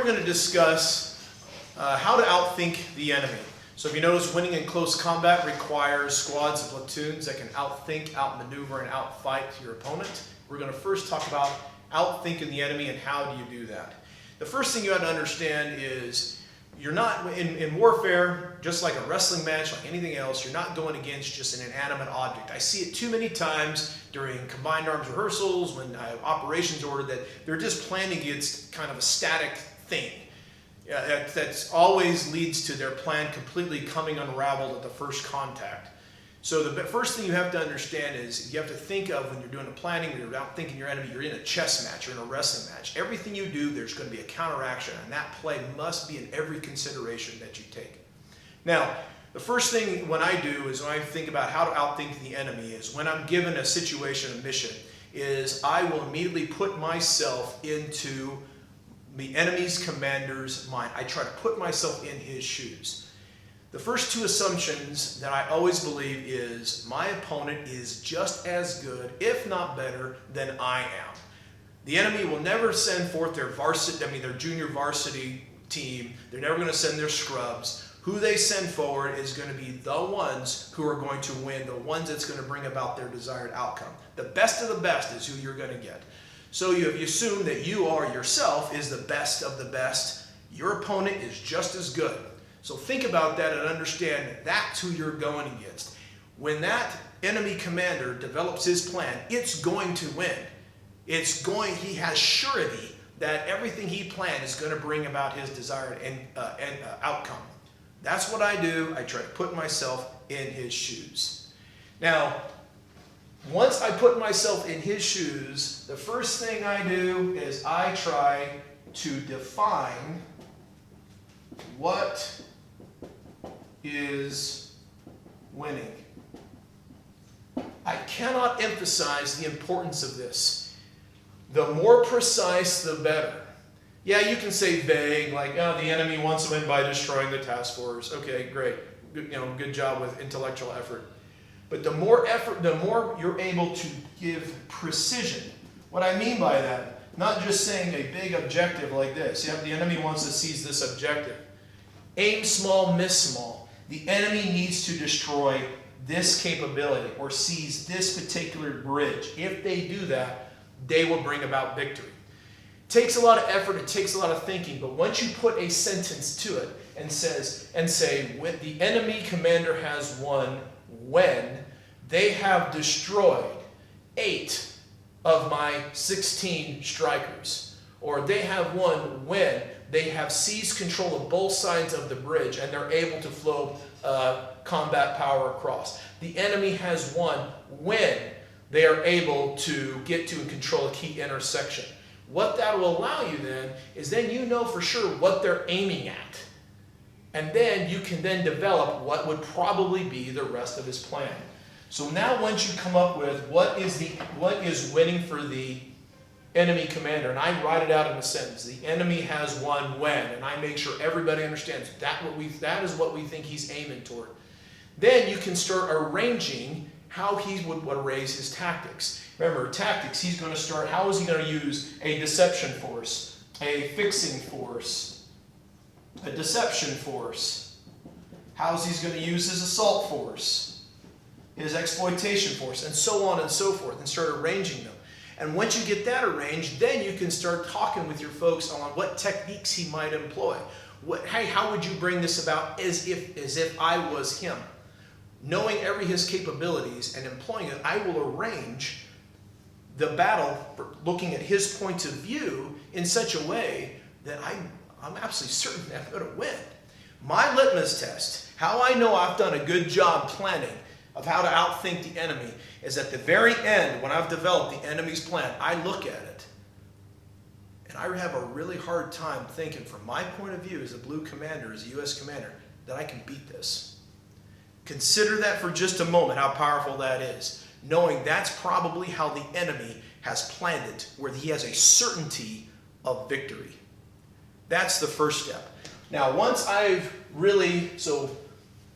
going to discuss how to outthink the enemy. So if you notice, winning in close combat requires squads and platoons that can outthink, outmaneuver, and outfight your opponent. We're going to first talk about outthinking the enemy and how do you do that. The first thing you have to understand is you're not, in warfare, just like a wrestling match, like anything else, you're not going against just an inanimate object. I see it too many times during combined arms rehearsals when operations order that they're just playing against kind of a static thing. That always leads to their plan completely coming unraveled at the first contact. So the first thing you have to understand is you have to think of when you're doing the planning, when you're outthinking your enemy, you're in a chess match, you're in a wrestling match. Everything you do, there's going to be a counteraction, and that play must be in every consideration that you take. Now, the first thing when I do is when I think about how to outthink the enemy is when I'm given a situation, a mission, is I will immediately put myself into the enemy's commander's mind. I try to put myself in his shoes. The first two assumptions that I always believe is my opponent is just as good, if not better, than I am. The enemy will never send forth their varsity, their junior varsity team. They're never going to send their scrubs. Who they send forward is going to be the ones who are going to win, the ones that's going to bring about their desired outcome. The best of the best is who you're going to get. So you assume that you are yourself is the best of the best. Your opponent is just as good. So think about that and understand that's who you're going against. When that enemy commander develops his plan, it's going to win. He has surety that everything he planned is going to bring about his desired outcome. That's what I do. I try to put myself in his shoes. Now, once I put myself in his shoes, the first thing I do is I try to define what is winning. I cannot emphasize the importance of this. The more precise, the better. Yeah, you can say vague, like, oh, the enemy wants to win by destroying the task force. Okay, great. Good job with intellectual effort. But the more effort, the more you're able to give precision. What I mean by that, not just saying a big objective like this. Yeah, the enemy wants to seize this objective. Aim small, miss small. The enemy needs to destroy this capability or seize this particular bridge. If they do that, they will bring about victory. It takes a lot of effort, it takes a lot of thinking, but once you put a sentence to it and say, when the enemy commander has won when they have destroyed 8 of my 16 strikers, or they have won when they have seized control of both sides of the bridge and they're able to flow combat power across. The enemy has won when they are able to get to and control a key intersection. What that will allow you then is then you know for sure what they're aiming at. And then you can then develop what would probably be the rest of his plan. So now once you come up with what is winning for the enemy commander, and I write it out in a sentence, the enemy has won when, and I make sure everybody understands that is what we think he's aiming toward. Then you can start arranging how he would raise his tactics. Remember, tactics, he's going to start, how is he going to use a deception force, a fixing force, a deception force? How is he going to use his assault force, his exploitation force, and so on and so forth, and start arranging them. And once you get that arranged, then you can start talking with your folks on what techniques he might employ. Hey, how would you bring this about as if I was him? Knowing his capabilities and employing it, I will arrange the battle looking at his point of view in such a way that I'm absolutely certain that I'm going to win. My litmus test, how I know I've done a good job planning of how to outthink the enemy, is at the very end, when I've developed the enemy's plan, I look at it, and I have a really hard time thinking, from my point of view as a blue commander, as a U.S. commander, that I can beat this. Consider that for just a moment, how powerful that is, knowing that's probably how the enemy has planned it, where he has a certainty of victory. That's the first step. Now, once I've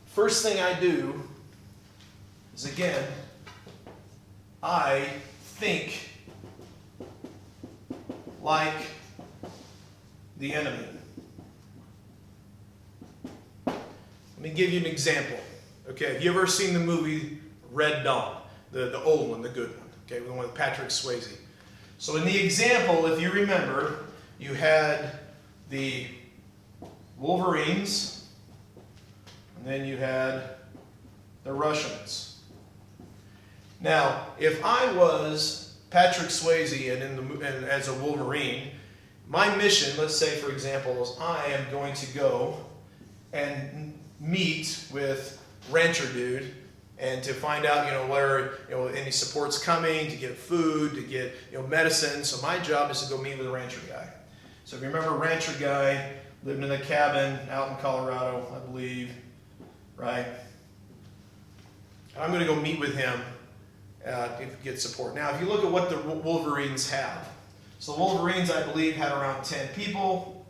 first thing I do is, again, I think like the enemy. Let me give you an example. Okay, have you ever seen the movie Red Dawn? The old one, the good one. Okay, the one with Patrick Swayze. So in the example, if you remember, you had the Wolverines, and then you had the Russians. Now, if I was Patrick Swayze and as a Wolverine, my mission, let's say for example, is I am going to go and meet with Rancher Dude and to find out, where, any support's coming, to get food, to get, medicine. So my job is to go meet with the Rancher guy. So if you remember, Rancher guy lived in a cabin out in Colorado, I believe, right? I'm going to go meet with him to get support. Now, if you look at what the Wolverines have, so the Wolverines, I believe, had around 10 people.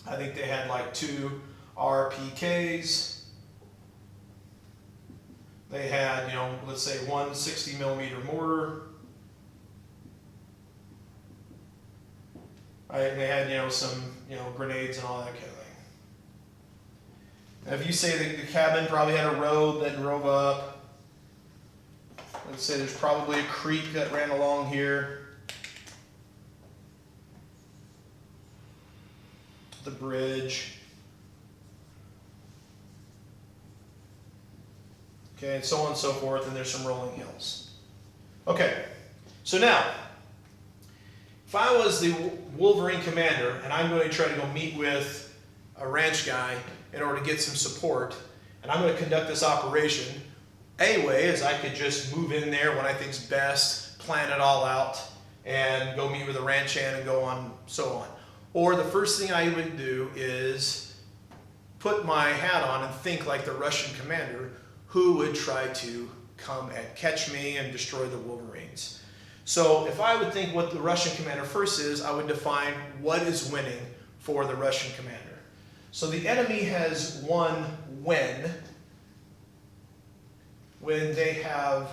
I think they had like 2 RPKs. They had, let's say 1 60mm mortar. Right? And they had, some, grenades and all that kind of thing. Now, if you say that the cabin probably had a road that drove up, let's say there's probably a creek that ran along here. The bridge. Okay, and so on and so forth, and there's some rolling hills. Okay, so now, if I was the Wolverine commander and I'm going to try to go meet with a ranch guy in order to get some support, and I'm going to conduct this operation, a way is I could just move in there when I think's best, plan it all out, and go meet with a ranch hand and go on, so on. Or the first thing I would do is put my hat on and think like the Russian commander who would try to come and catch me and destroy the Wolverines. So if I would think what the Russian commander first is, I would define what is winning for the Russian commander. So the enemy has won when they have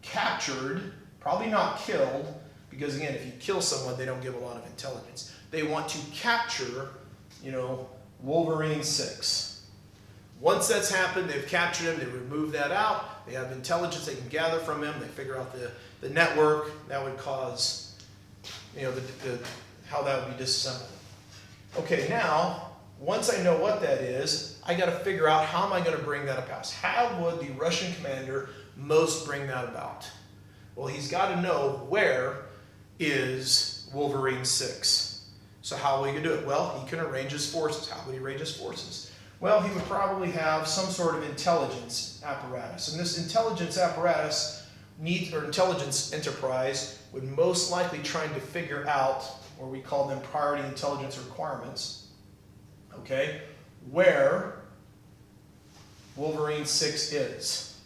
captured, probably not killed, because again, if you kill someone, they don't give a lot of intelligence. They want to capture, Wolverine 6. Once that's happened, they've captured him, they remove that out, they have intelligence they can gather from him, they figure out the network that would cause, how that would be disassembled. Okay, now, once I know what that is, I got to figure out how am I going to bring that about. How would the Russian commander most bring that about? Well, he's got to know where is Wolverine 6. So how will he do it? Well, he can arrange his forces. How would he arrange his forces? Well, he would probably have some sort of intelligence apparatus. And this intelligence apparatus intelligence enterprise would most likely trying to figure out, or we call them priority intelligence requirements, okay, where Wolverine 6 is.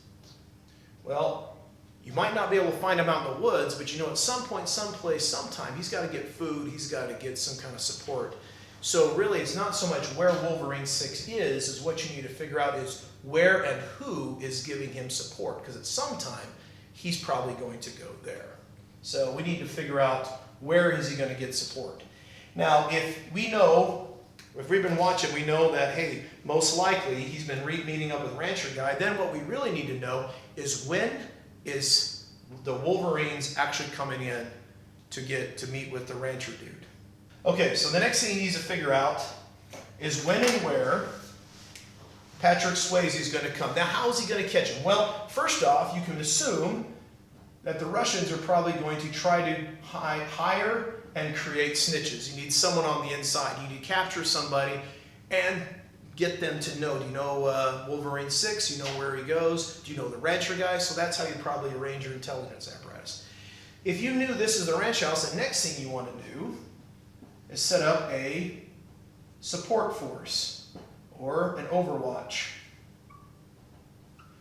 Well, you might not be able to find him out in the woods, but at some point, someplace, sometime, he's got to get food, he's got to get some kind of support. So really, it's not so much where Wolverine 6 is what you need to figure out is where and who is giving him support, because at some time, he's probably going to go there. So we need to figure out where is he going to get support. Now, if we've been watching, we know that, hey, most likely he's been meeting up with Rancher Guy. Then what we really need to know is when is the Wolverines actually coming in to meet with the Rancher Dude. Okay, so the next thing he needs to figure out is when and where Patrick Swayze is going to come. Now, how is he going to catch him? Well, first off, you can assume that the Russians are probably going to try to hire and create snitches. You need someone on the inside. You need to capture somebody and get them to know. Do you know Wolverine 6? Do you know where he goes? Do you know the rancher guy? So that's how you probably arrange your intelligence apparatus. If you knew this is the ranch house, the next thing you want to do is set up a support force or an overwatch.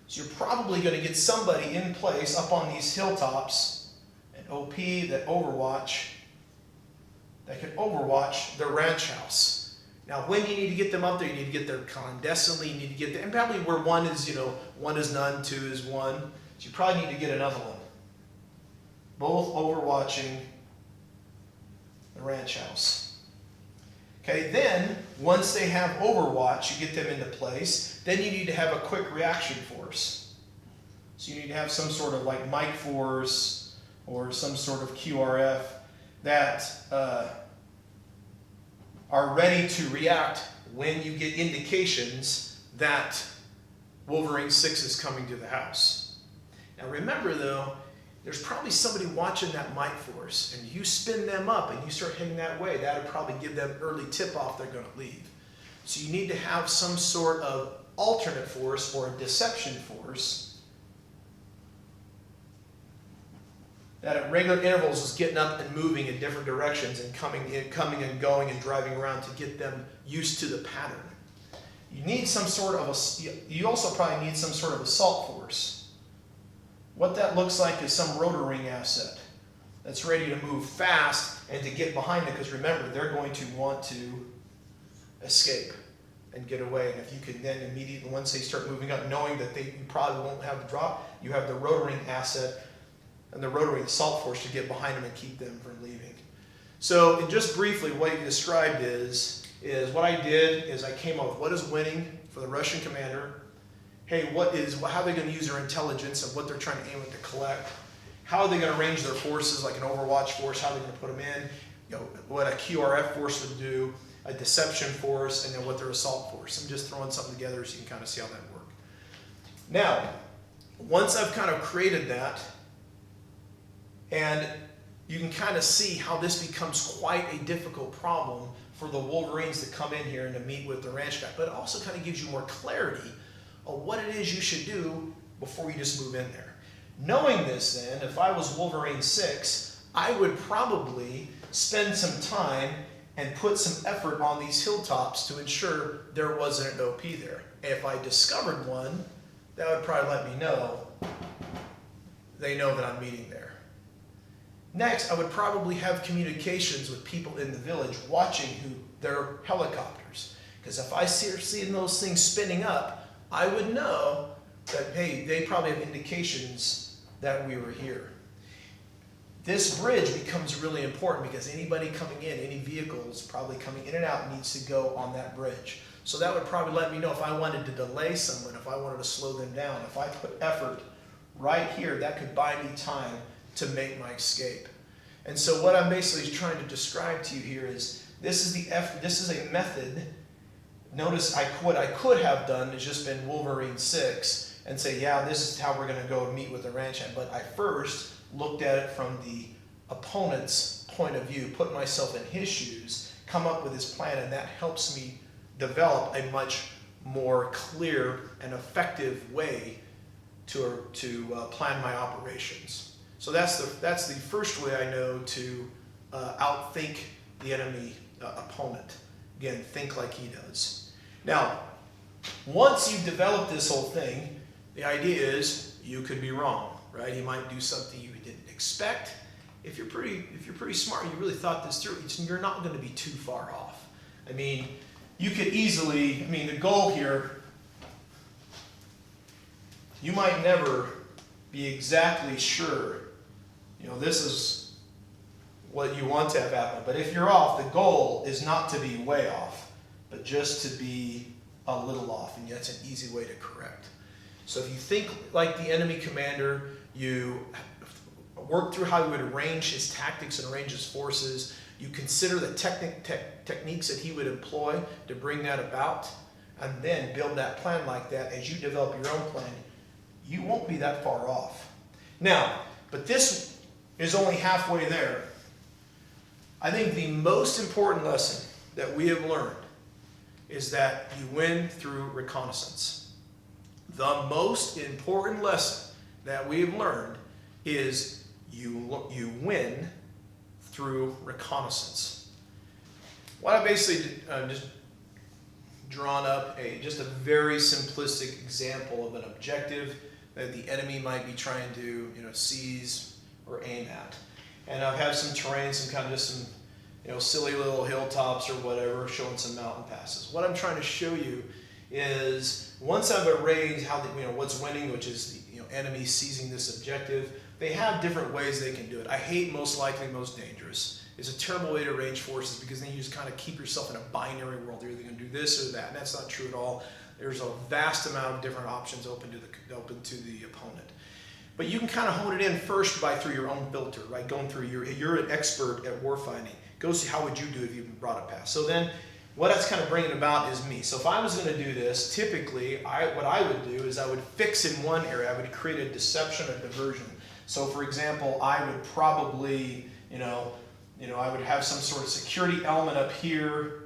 So you're probably going to get somebody in place up on these hilltops, an OP that can overwatch the ranch house. Now, when you need to get them up there, you need to get there clandestinely. You need to get there, and probably where one is, one is none, 2 is 1. So you probably need to get another one. Both overwatching the ranch house. Okay, then once they have overwatch, you get them into place, then you need to have a quick reaction force. So you need to have some sort of like mic force or some sort of QRF that are ready to react when you get indications that Wolverine 6 is coming to the house. Now remember though, there's probably somebody watching that mic force, and you spin them up and you start heading that way, that would probably give them early tip-off they're going to leave. So you need to have some sort of alternate force or a deception force that at regular intervals is getting up and moving in different directions and coming and going and driving around to get them used to the pattern. You need some sort of you also probably need some sort of assault force. What that looks like is some rotor ring asset that's ready to move fast and to get behind it, because remember, they're going to want to escape and get away. And if you can then immediately, once they start moving up, knowing that you probably won't have the drop, you have the rotor ring asset and the rotor ring assault force to get behind them and keep them from leaving. So, and just briefly, what you described is what I did is I came up with what is winning for the Russian commander. Hey, how are they going to use their intelligence and what they're trying to aim at to collect? How are they going to arrange their forces, like an overwatch force? How are they going to put them in? What a QRF force would do, a deception force, and then what their assault force. I'm just throwing something together so you can kind of see how that works. Now, once I've kind of created that, and you can kind of see how this becomes quite a difficult problem for the Wolverines to come in here and to meet with the ranch guy, but it also kind of gives you more clarity of what it is you should do before you just move in there. Knowing this then, if I was Wolverine 6, I would probably spend some time and put some effort on these hilltops to ensure there wasn't an OP there. If I discovered one, that would probably let me know they know that I'm meeting there. Next, I would probably have communications with people in the village watching their helicopters. Because if I see those things spinning up, I would know that, hey, they probably have indications that we were here. This bridge becomes really important because anybody coming in, any vehicles probably coming in and out needs to go on that bridge. So that would probably let me know if I wanted to delay someone, if I wanted to slow them down. If I put effort right here, that could buy me time to make my escape. And so what I'm basically trying to describe to you here is this is a method. Notice what I could have done is just been Wolverine 6 and say, yeah, this is how we're going to go and meet with the ranch hand. But I first looked at it from the opponent's point of view, put myself in his shoes, come up with his plan, and that helps me develop a much more clear and effective way to plan my operations. So that's the first way I know to outthink the enemy opponent. Again, think like he does. Now, once you've developed this whole thing, the idea is you could be wrong, right? He might do something you didn't expect. If you're pretty smart, you really thought this through, you're not going to be too far off. I mean, you could easily, the goal here, you might never be exactly sure, this is what you want to have happen. But if you're off, the goal is not to be way off, but just to be a little off, and that's an easy way to correct. So if you think like the enemy commander, you work through how he would arrange his tactics and arrange his forces, you consider the techniques that he would employ to bring that about, and then build that plan like that. As you develop your own plan, you won't be that far off. Now, but this is only halfway there. I think the most important lesson that we have learned is that you win through reconnaissance. The most important lesson that we have learned is you win through reconnaissance. What I basically just drawn up just a very simplistic example of an objective that the enemy might be trying to seize or aim at. And I've had some terrain, some silly little hilltops or whatever, showing some mountain passes. What I'm trying to show you is once I've arranged how what's winning, which is the enemy seizing this objective, they have different ways they can do it. I hate most likely, most dangerous is a terrible way to arrange forces, because then you just kind of keep yourself in a binary world. You're either going to do this or that, and that's not true at all. There's a vast amount of different options open to the opponent. But you can kind of hone it in first through your own filter, right? Going through you're an expert at warfighting. Go see how would you do if you brought it past. So then what that's kind of bringing about is me. So if I was going to do this, typically what I would do is I would fix in one area. I would create a deception or diversion. So for example, I would probably, I would have some sort of security element up here,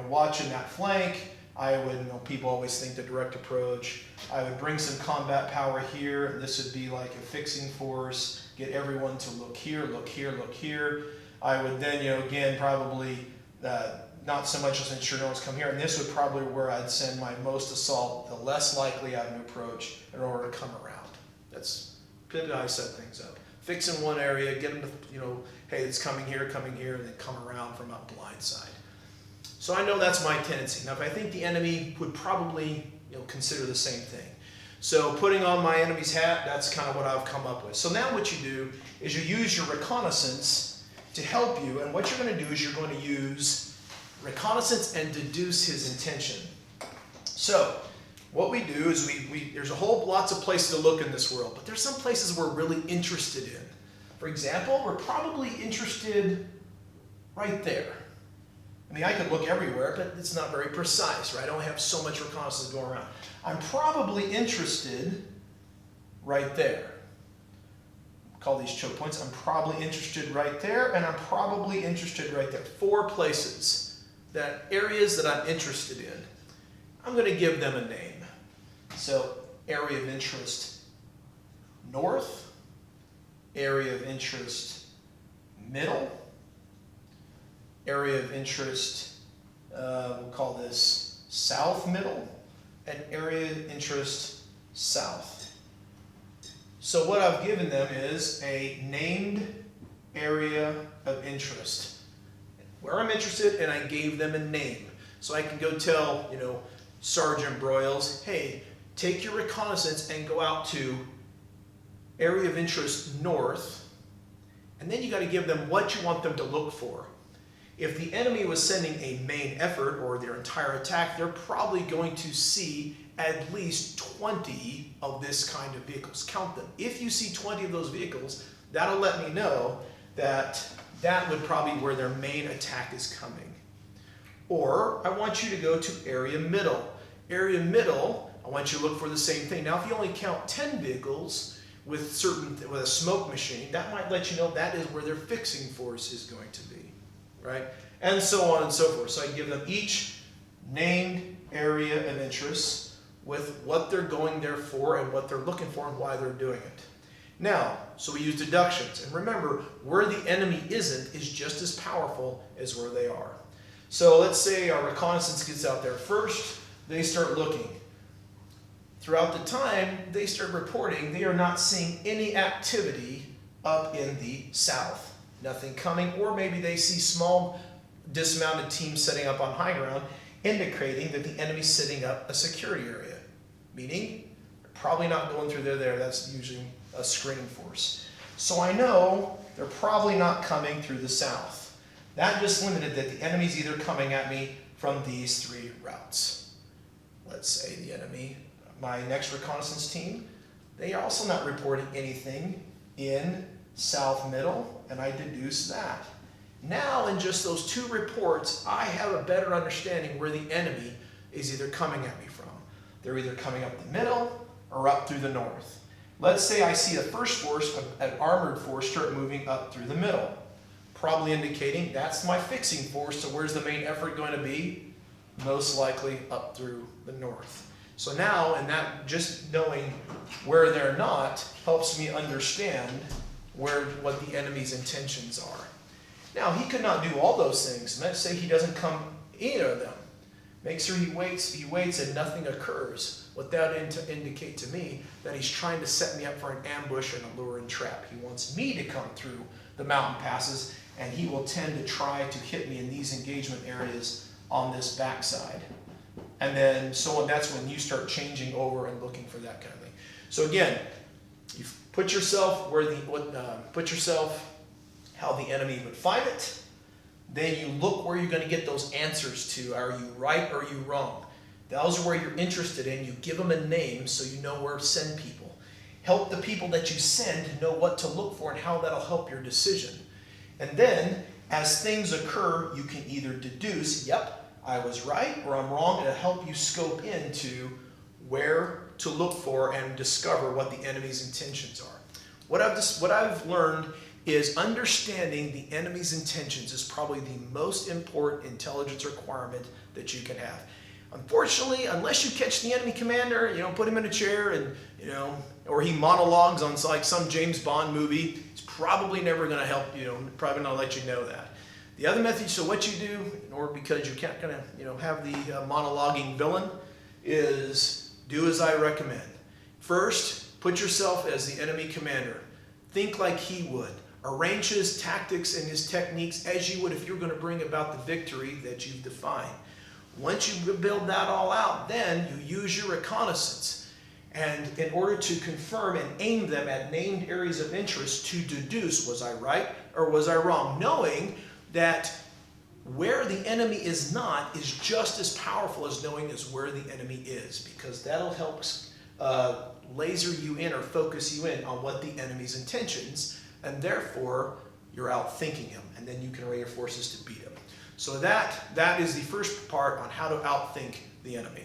watching that flank. I would, people always think the direct approach. I would bring some combat power here. This would be like a fixing force. Get everyone to look here, look here, look here. I would then, again, probably not so much as ensure no one's come here. And this would probably be where I'd send my most assault, the less likely avenue approach, in order to come around. That's typically how I set things up. Fix in one area, get them to, hey, it's coming here, and then come around from a blind side. So I know that's my tendency. Now, if I think the enemy would probably, consider the same thing. So putting on my enemy's hat, that's kind of what I've come up with. So now what you do is you use your reconnaissance to help you, and what you're going to do is you're going to use reconnaissance and deduce his intention. So what we do is there's lots of places to look in this world, but there's some places we're really interested in. For example, we're probably interested right there. I mean, I could look everywhere, but it's not very precise, right? I don't have so much reconnaissance going around. I'm probably interested right there. Call these choke points. I'm probably interested right there, and I'm probably interested right there. 4 places, areas that I'm interested in. I'm going to give them a name. So, area of interest north, area of interest middle, area of interest, we'll call this south middle, and area of interest south. So what I've given them is a named area of interest, where I'm interested, and I gave them a name. So I can go tell, Sergeant Broyles, hey, take your reconnaissance and go out to area of interest north, and then you got to give them what you want them to look for. If the enemy was sending a main effort or their entire attack, they're probably going to see at least 20 of this kind of vehicles. Count them. If you see 20 of those vehicles, that'll let me know that would probably be where their main attack is coming. Or I want you to go to area middle. Area middle, I want you to look for the same thing. Now, if you only count 10 vehicles with a smoke machine, that might let you know that is where their fixing force is going to be. Right? And so on and so forth. So I give them each named area of interest with what they're going there for and what they're looking for and why they're doing it. Now, so we use deductions. And remember, where the enemy isn't is just as powerful as where they are. So let's say our reconnaissance gets out there first. They start looking. Throughout the time, they start reporting they are not seeing any activity up in the south. Nothing coming, or maybe they see small dismounted teams setting up on high ground, indicating that the enemy's setting up a security area, meaning they're probably not going through there. That's usually a screening force. So I know they're probably not coming through the south. That just limited that the enemy's either coming at me from these 3 routes. Let's say the enemy, my next reconnaissance team, they are also not reporting anything in south middle, and I deduce that. Now, in just those 2 reports, I have a better understanding where the enemy is either coming at me from. They're either coming up the middle or up through the north. Let's say I see a first force, an armored force, start moving up through the middle, probably indicating that's my fixing force. So where's the main effort going to be? Most likely up through the north. So now, and that just knowing where they're not helps me understand what the enemy's intentions are. Now, he could not do all those things. Let's say he doesn't come either of them. Make sure he waits and nothing occurs. What that indicate to me that he's trying to set me up for an ambush and a lure and trap. He wants me to come through the mountain passes, and he will tend to try to hit me in these engagement areas on this backside. And then so on, that's when you start changing over and looking for that kind of thing. So again, you put yourself how the enemy would find it, Then you look where you're going to get those answers to. Are you right or are you wrong? Those are where you're interested in. You give them a name so you know where to send people. Help the people that you send know what to look for and how that'll help your decision. And then, as things occur, you can either deduce, yep, I was right or I'm wrong. It'll help you scope into where to look for and discover what the enemy's intentions are. What I've learned is understanding the enemy's intentions is probably the most important intelligence requirement that you can have. Unfortunately, unless you catch the enemy commander, put him in a chair and, or he monologues on like some James Bond movie, it's probably never going to help, probably not let you know that. The other method, so what you do, or because you can't kind of, have the monologuing villain, is do as I recommend. First, put yourself as the enemy commander. Think like he would. Arrange his tactics and his techniques as you would if you're going to bring about the victory that you've defined. Once you build that all out, then you use your reconnaissance. And in order to confirm and aim them at named areas of interest to deduce, was I right or was I wrong? Knowing that where the enemy is not is just as powerful as knowing is where the enemy is, because that'll help laser you in or focus you in on what the enemy's intentions, and therefore you're outthinking him, and then you can array your forces to beat him. So that is the first part on how to outthink the enemy.